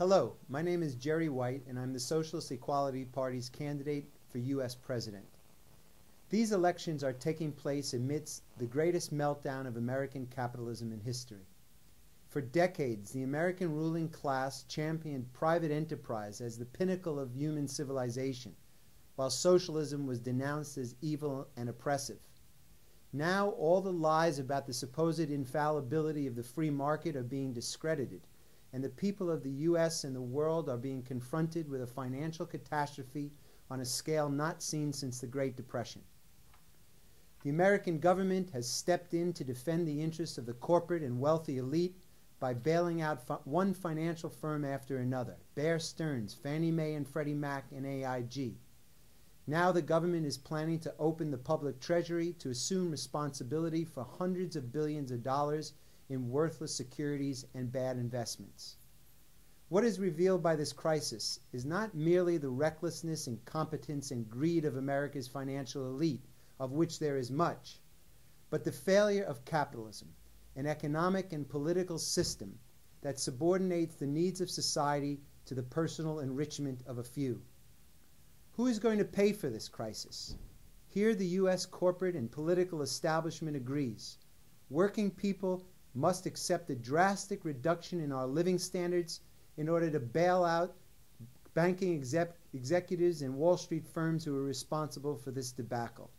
Hello, my name is Jerry White, and I'm the Socialist Equality Party's candidate for U.S. President. These elections are taking place amidst the greatest meltdown of American capitalism in history. For decades, the American ruling class championed private enterprise as the pinnacle of human civilization, while socialism was denounced as evil and oppressive. Now, all the lies about the supposed infallibility of the free market are being discredited, and the people of the U.S. and the world are being confronted with a financial catastrophe on a scale not seen since the Great Depression. The American government has stepped in to defend the interests of the corporate and wealthy elite by bailing out one financial firm after another: Bear Stearns, Fannie Mae and Freddie Mac, and AIG. Now the government is planning to open the public treasury to assume responsibility for hundreds of billions of dollars in worthless securities and bad investments. What is revealed by this crisis is not merely the recklessness, incompetence, and greed of America's financial elite, of which there is much, but the failure of capitalism, an economic and political system that subordinates the needs of society to the personal enrichment of a few. Who is going to pay for this crisis? Here the U.S. corporate and political establishment agrees. Working people must accept a drastic reduction in our living standards in order to bail out banking executives and Wall Street firms who are responsible for this debacle.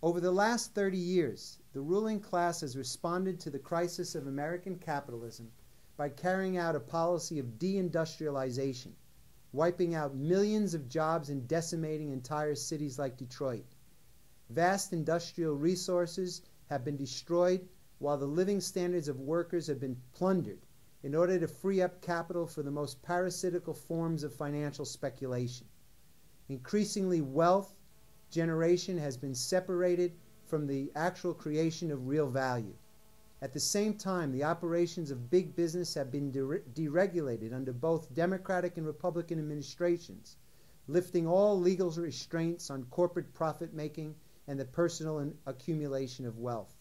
Over the last 30 years, the ruling class has responded to the crisis of American capitalism by carrying out a policy of deindustrialization, wiping out millions of jobs and decimating entire cities like Detroit. Vast industrial resources have been destroyed, while the living standards of workers have been plundered in order to free up capital for the most parasitical forms of financial speculation. Increasingly, wealth generation has been separated from the actual creation of real value. At the same time, the operations of big business have been deregulated under both Democratic and Republican administrations, lifting all legal restraints on corporate profit-making and the personal accumulation of wealth.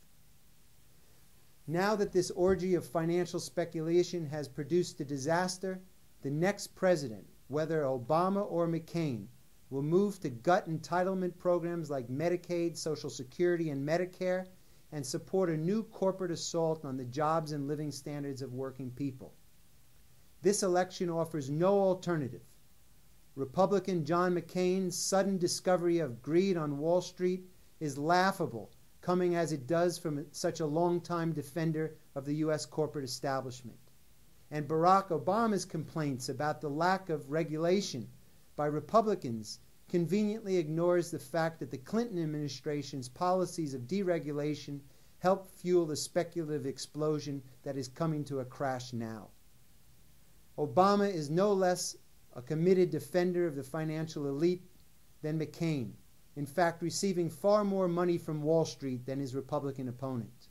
Now that this orgy of financial speculation has produced a disaster, the next president, whether Obama or McCain, will move to gut entitlement programs like Medicaid, Social Security, and Medicare, and support a new corporate assault on the jobs and living standards of working people. This election offers no alternative. Republican John McCain's sudden discovery of greed on Wall Street is laughable, coming as it does from such a long-time defender of the U.S. corporate establishment. And Barack Obama's complaints about the lack of regulation by Republicans conveniently ignores the fact that the Clinton administration's policies of deregulation helped fuel the speculative explosion that is coming to a crash now. Obama is no less a committed defender of the financial elite than McCain, in fact receiving far more money from Wall Street than his Republican opponent.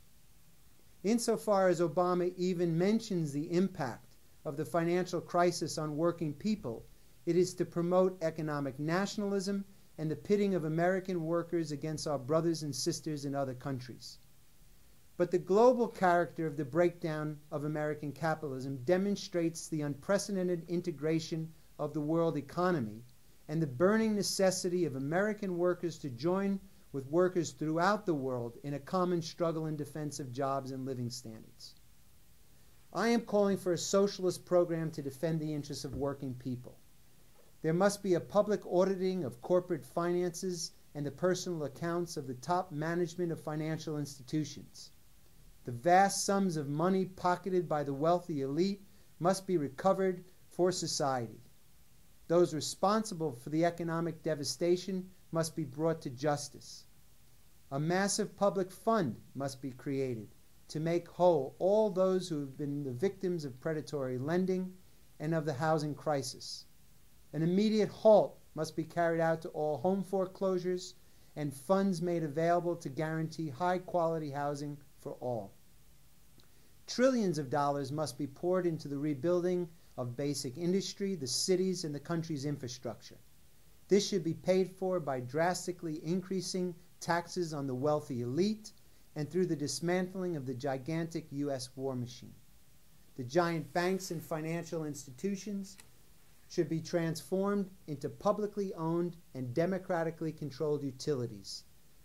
Insofar as Obama even mentions the impact of the financial crisis on working people, it is to promote economic nationalism and the pitting of American workers against our brothers and sisters in other countries. But the global character of the breakdown of American capitalism demonstrates the unprecedented integration of the world economy and the burning necessity of American workers to join with workers throughout the world in a common struggle in defense of jobs and living standards. I am calling for a socialist program to defend the interests of working people. There must be a public auditing of corporate finances and the personal accounts of the top management of financial institutions. The vast sums of money pocketed by the wealthy elite must be recovered for society. Those responsible for the economic devastation must be brought to justice. A massive public fund must be created to make whole all those who have been the victims of predatory lending and of the housing crisis. An immediate halt must be carried out to all home foreclosures and funds made available to guarantee high-quality housing for all. Trillions of dollars must be poured into the rebuilding of basic industry, the cities, and the country's infrastructure. This should be paid for by drastically increasing taxes on the wealthy elite and through the dismantling of the gigantic U.S. war machine. The giant banks and financial institutions should be transformed into publicly owned and democratically controlled utilities,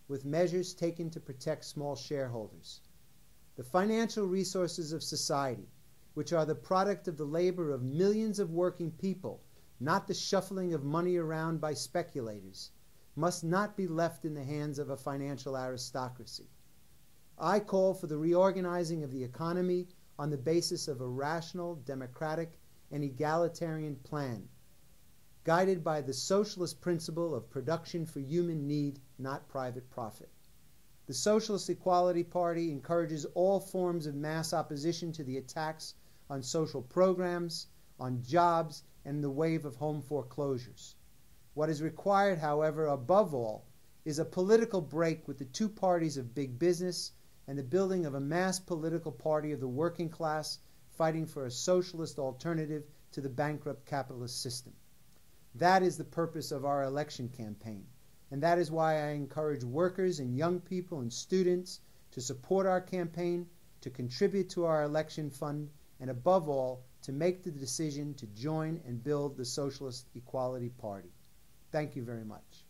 with measures taken to protect small shareholders. The financial resources of society, which are the product of the labor of millions of working people, not the shuffling of money around by speculators, must not be left in the hands of a financial aristocracy. I call for the reorganizing of the economy on the basis of a rational, democratic, and egalitarian plan, guided by the socialist principle of production for human need, not private profit. The Socialist Equality Party encourages all forms of mass opposition to the attacks on social programs, on jobs, and the wave of home foreclosures. What is required, however, above all, is a political break with the two parties of big business and the building of a mass political party of the working class fighting for a socialist alternative to the bankrupt capitalist system. That is the purpose of our election campaign, and that is why I encourage workers and young people and students to support our campaign, to contribute to our election fund, and above all, to make the decision to join and build the Socialist Equality Party. Thank you very much.